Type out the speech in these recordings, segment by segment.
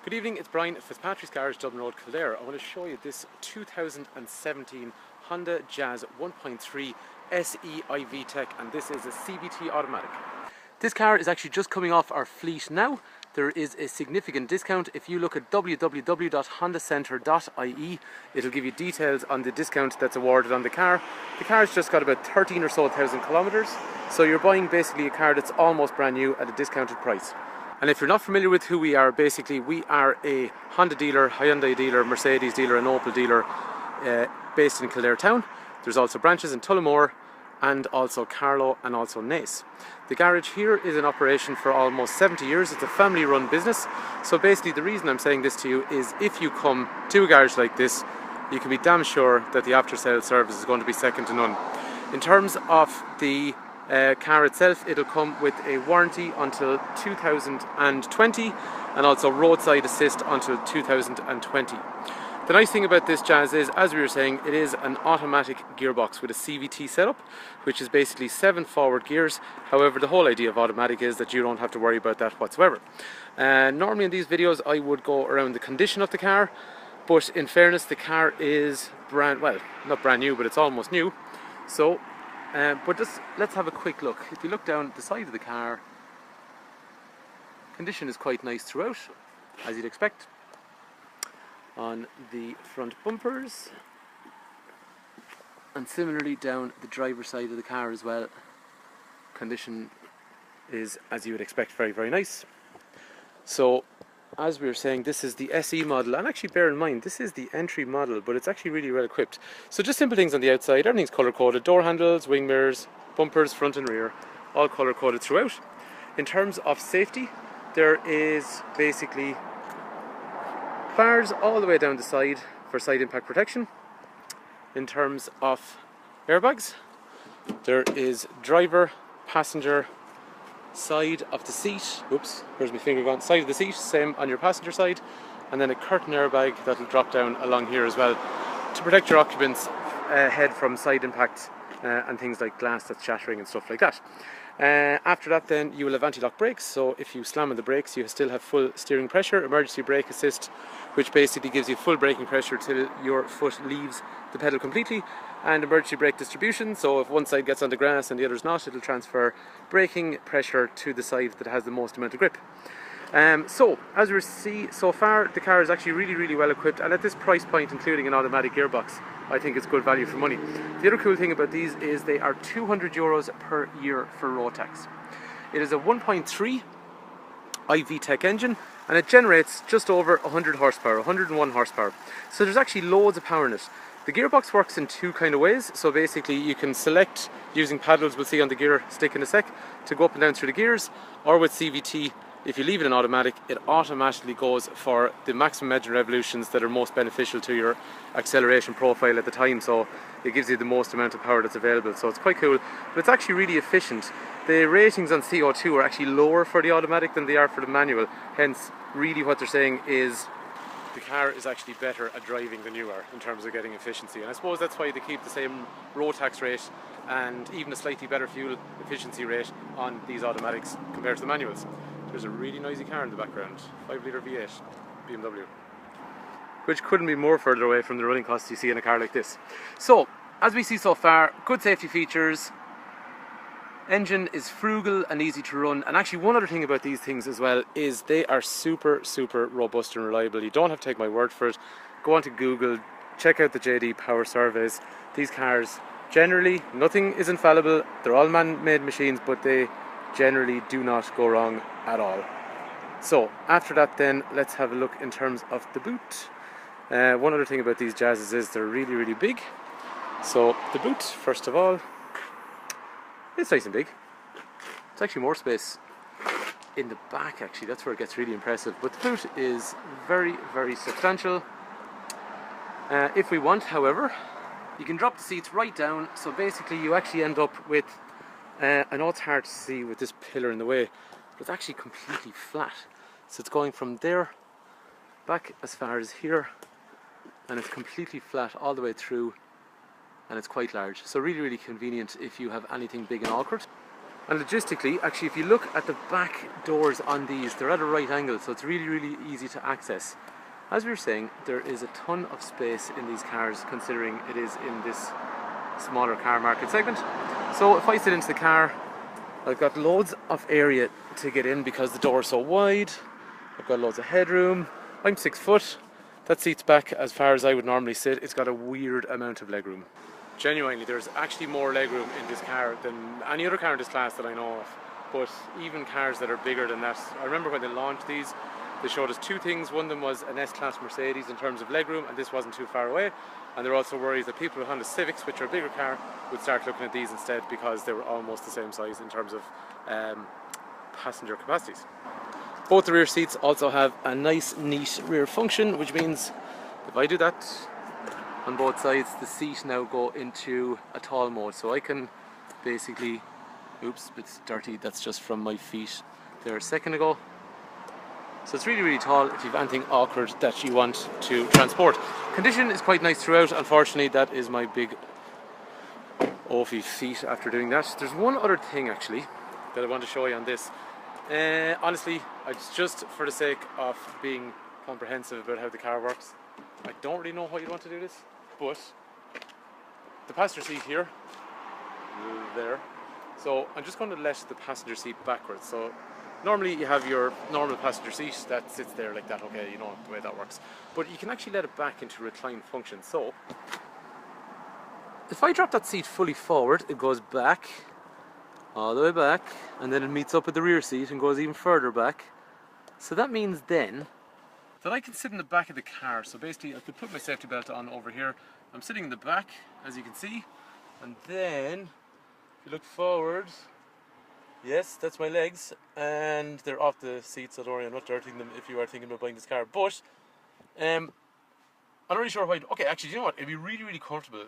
Good evening, it's Brian at Fitzpatrick's Garage, Dublin Road, Kildare. I want to show you this 2017 Honda Jazz 1.3 SE VTEC, and this is a CVT automatic. This car is actually just coming off our fleet now. There is a significant discount. If you look at www.hondacentre.ie, it'll give you details on the discount that's awarded on the car. The car's just got about 13 or so thousand kilometres, so you're buying basically a car that's almost brand new at a discounted price. And if you're not familiar with who we are, basically we are a Honda dealer, Hyundai dealer, Mercedes dealer and Opel dealer based in Kildare town. There's also branches in Tullamore and also Carlow and also Naas. The garage here is in operation for almost 70 years. It's a family run business. So basically the reason I'm saying this to you is if you come to a garage like this, you can be damn sure that the after sales service is going to be second to none. In terms of the car itself, it'll come with a warranty until 2020 and also roadside assist until 2020. The nice thing about this Jazz is, as we were saying, it is an automatic gearbox with a CVT setup, which is basically 7 forward gears. However, the whole idea of automatic is that you don't have to worry about that whatsoever. Normally in these videos I would go around the condition of the car, but in fairness the car is not brand new, but it's almost new. So but just let's have a quick look. If you look down the side of the car, condition is quite nice throughout, as you'd expect. On the front bumpers, and similarly down the driver's side of the car as well, condition is, as you would expect, very, very nice. So as we were saying, this is the SE model, and actually bear in mind this is the entry model, but it's actually really well equipped. So just simple things on the outside, everything's colour coded: door handles, wing mirrors, bumpers front and rear, all colour coded throughout. In terms of safety, there is basically bars all the way down the side for side impact protection. In terms of airbags, there is driver, passenger, side of the seat, oops, where's my finger gone, side of the seat, same on your passenger side, and then a curtain airbag that will drop down along here as well to protect your occupants' head from side impact and things like glass that's shattering and stuff like that. After that then you will have anti-lock brakes, so if you slam on the brakes you still have full steering pressure, emergency brake assist, which basically gives you full braking pressure till your foot leaves the pedal completely, and emergency brake distribution, so if one side gets on the grass and the other's not, it'll transfer braking pressure to the side that has the most amount of grip. So as we see so far, the car is actually really, really well equipped, and at this price point, including an automatic gearbox, I think it's good value for money. The other cool thing about these is they are €200 per year for road tax. It is a 1.3 VTEC engine, and it generates just over 100 horsepower, 101 horsepower. So there's actually loads of power in it. The gearbox works in two kind of ways. So basically you can select using paddles, we'll see on the gear stick in a sec, to go up and down through the gears, or with CVT, if you leave it in automatic, it automatically goes for the maximum engine revolutions that are most beneficial to your acceleration profile at the time, so it gives you the most amount of power that's available. So it's quite cool, but it's actually really efficient. The ratings on CO2 are actually lower for the automatic than they are for the manual, hence really what they're saying is the car is actually better at driving than you are in terms of getting efficiency, and I suppose that's why they keep the same road tax rate and even a slightly better fuel efficiency rate on these automatics compared to the manuals. There's a really noisy car in the background, 5-litre V8 BMW, which couldn't be more further away from the running costs you see in a car like this. So, as we see so far, good safety features, engine is frugal and easy to run, and actually one other thing about these things as well is they are super, super robust and reliable. You don't have to take my word for it. Go onto Google, check out the JD Power surveys. These cars, generally, nothing is infallible. They're all man-made machines, but they generally do not go wrong at all. So after that then, let's have a look in terms of the boot. One other thing about these Jazzes is they're really, really big. So the boot, first of all, it's nice and big. It's actually more space in the back actually, that's where it gets really impressive, but the boot is very, very substantial. If we want, however, you can drop the seats right down, so basically you actually end up with I know it's hard to see with this pillar in the way, but it's actually completely flat. So it's going from there back as far as here, and it's completely flat all the way through, and it's quite large. So really, really convenient if you have anything big and awkward. And logistically, actually, if you look at the back doors on these, they're at a right angle, so it's really, really easy to access. As we were saying, there is a ton of space in these cars, considering it is in this smaller car market segment. So if I sit into the car, I've got loads of area to get in because the door is so wide. I've got loads of headroom. I'm 6 foot. That seat's back as far as I would normally sit. It's got a weird amount of legroom. Genuinely, there's actually more legroom in this car than any other car in this class that I know of. But even cars that are bigger than that, I remember when they launched these, they showed us two things. One of them was an S-Class Mercedes in terms of legroom, and this wasn't too far away. And there were also worries that people with Honda Civics, which are a bigger car, would start looking at these instead because they were almost the same size in terms of passenger capacities. Both the rear seats also have a nice, neat rear function, which means if I do that, on both sides, the seat now go into a tall mode, so I can basically, oops, it's dirty, that's just from my feet there a second ago. So it's really, really tall if you have anything awkward that you want to transport. Condition is quite nice throughout. Unfortunately, that is my big Opie feet after doing that. There's one other thing actually that I want to show you on this. Honestly, it's just for the sake of being comprehensive about how the car works. I don't really know how you want to do this, but the passenger seat here, there. So I'm just going to let the passenger seat backwards. So normally you have your normal passenger seat that sits there like that, okay, you know the way that works. But you can actually let it back into recline function. So if I drop that seat fully forward, it goes back, all the way back, and then it meets up with the rear seat and goes even further back. So that means then that I can sit in the back of the car. So basically I could put my safety belt on over here. I'm sitting in the back, as you can see, and then if you look forward, yes, that's my legs, and they're off the seat, so don't worry, I'm not dirtying them if you are thinking about buying this car. But I'm not really sure why. Okay, actually, you know what? It'd be really, really comfortable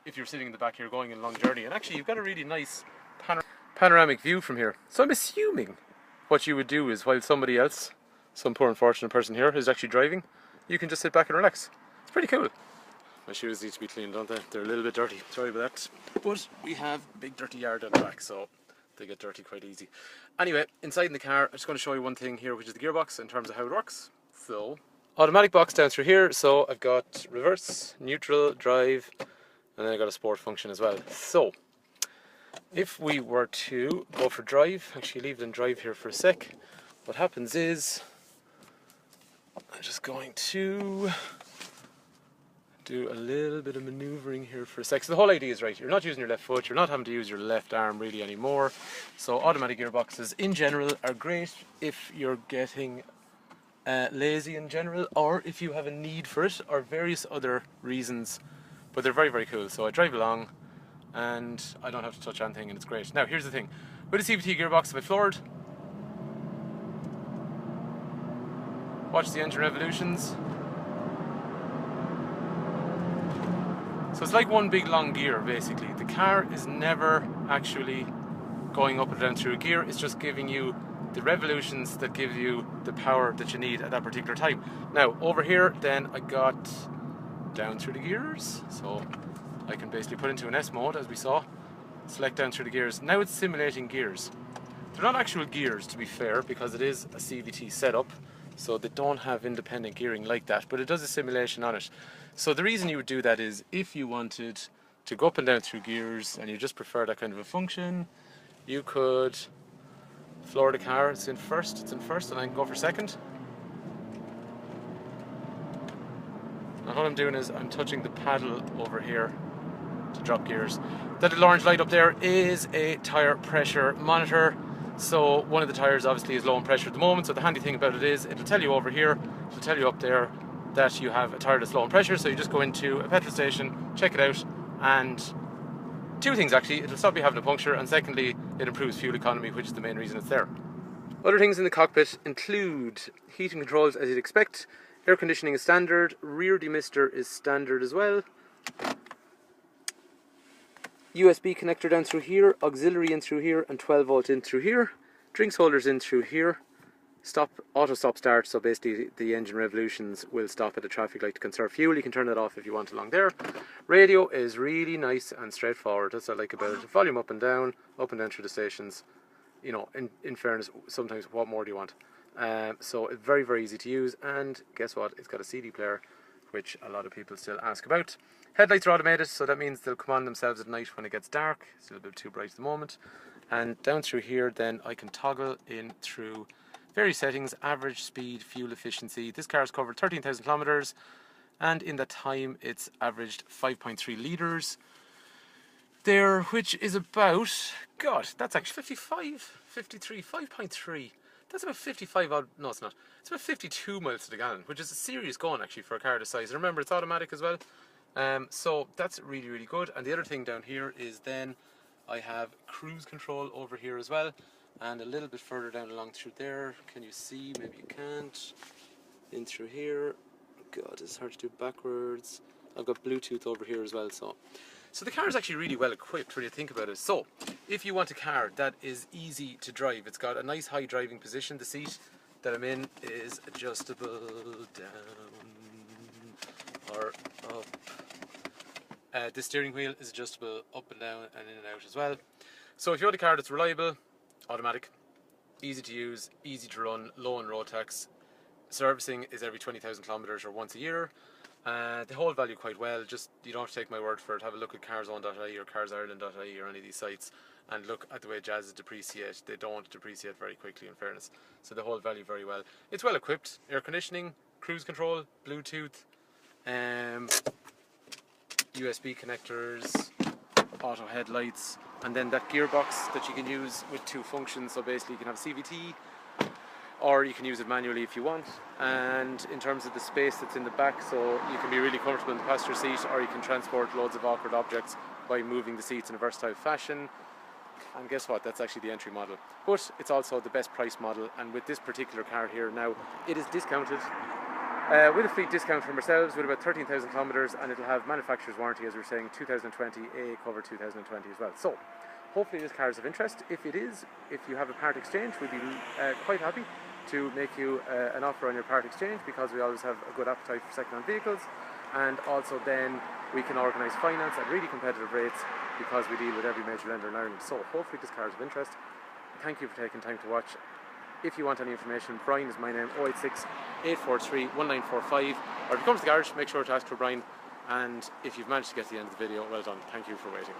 if you're sitting in the back here going on a long journey. And actually, you've got a really nice panoramic view from here. So I'm assuming what you would do is, while somebody else, some poor unfortunate person here, is actually driving, you can just sit back and relax. It's pretty cool. My shoes need to be cleaned, don't they? They're a little bit dirty. Sorry about that. But we have a big dirty yard at the back, so they get dirty quite easy. Anyway, inside in the car, I'm just going to show you one thing here, which is the gearbox in terms of how it works. So, automatic box down through here. So I've got reverse, neutral, drive, and then I've got a sport function as well. So if we were to go for drive, actually leave it in drive here for a sec, what happens is, I'm just going to do a little bit of maneuvering here for a sec. So the whole idea is, right, you're not using your left foot, you're not having to use your left arm really anymore. So automatic gearboxes in general are great if you're getting lazy in general, or if you have a need for it, or various other reasons. But they're very, very cool. So I drive along and I don't have to touch anything, and it's great. Now here's the thing, with a CVT gearbox, if I floored, watch the engine revolutions. So it's like one big long gear basically. The car is never actually going up and down through a gear, it's just giving you the revolutions that give you the power that you need at that particular time. Now over here then I got down through the gears, so I can basically put into an S mode as we saw, select down through the gears. Now it's simulating gears. They're not actual gears, to be fair, because it is a CVT setup, so they don't have independent gearing like that, but it does a simulation on it. So the reason you would do that is if you wanted to go up and down through gears and you just prefer that kind of a function, you could floor the car. It's in first, and I can go for second. And what I'm doing is I'm touching the paddle over here to drop gears. That little orange light up there is a tyre pressure monitor. So one of the tyres obviously is low in pressure at the moment, so the handy thing about it is it'll tell you over here, it'll tell you up there that you have a tyre that's low in pressure. So you just go into a petrol station, check it out, and two things actually: it'll stop you having a puncture, and secondly it improves fuel economy, which is the main reason it's there. Other things in the cockpit include heating controls as you'd expect, air conditioning is standard, rear demister is standard as well, USB connector down through here, auxiliary in through here, and 12 volt in through here, drinks holders in through here, auto stop start, so basically the engine revolutions will stop at a traffic light to conserve fuel. You can turn that off if you want along there. Radio is really nice and straightforward. That's what I like about it. Volume up and down through the stations. You know, in fairness, sometimes what more do you want? So it's very, very easy to use, and guess what? It's got a CD player, which a lot of people still ask about. Headlights are automated, so that means they'll come on themselves at night when it gets dark. It's a little bit too bright at the moment. And down through here, then I can toggle in through various settings: average, speed, fuel efficiency. This car has covered 13,000 kilometers, and in that time it's averaged 5.3 litres there, which is about, God, that's actually 55, 53, 5.3. That's about 55 odd, no it's not, it's about 52 miles to the gallon, which is a serious going actually for a car this size. And remember, it's automatic as well, so that's really, really good. And the other thing down here is then I have cruise control over here as well, and a little bit further down along through there, can you see? Maybe you can't. In through here, God, it's hard to do backwards. I've got Bluetooth over here as well, so the car is actually really well equipped when you think about it. So if you want a car that is easy to drive, it's got a nice high driving position. The seat that I'm in is adjustable down or up. The steering wheel is adjustable up and down and in and out as well. So if you want a car that's reliable, automatic, easy to use, easy to run, low on road tax, servicing is every 20,000 kilometers or once a year. They hold value quite well. Just, you don't have to take my word for it. Have a look at carszone.ie or carsireland.ie or any of these sites and look at the way Jazzes depreciate. They don't depreciate very quickly, in fairness, so they hold value very well. It's well equipped: air conditioning, cruise control, Bluetooth, USB connectors, auto headlights, and then that gearbox that you can use with two functions. So basically you can have a CVT, or you can use it manually if you want. And in terms of the space that's in the back, so you can be really comfortable in the passenger seat, or you can transport loads of awkward objects by moving the seats in a versatile fashion. And guess what? That's actually the entry model, but it's also the best price model. And with this particular car here now, it is discounted with a fleet discount from ourselves with about 13,000 kilometers, and it'll have manufacturer's warranty, as we were saying, 2020, A cover 2020 as well. So hopefully this car is of interest. If it is, if you have a part exchange, we'd be quite happy to make you an offer on your part exchange, because we always have a good appetite for second-hand vehicles. And also then we can organise finance at really competitive rates, because we deal with every major lender in Ireland. So hopefully this car is of interest. Thank you for taking time to watch. If you want any information, Brian is my name, 086 843 1945, or if you come to the garage, make sure to ask for Brian. And if you've managed to get to the end of the video, well done. Thank you for waiting.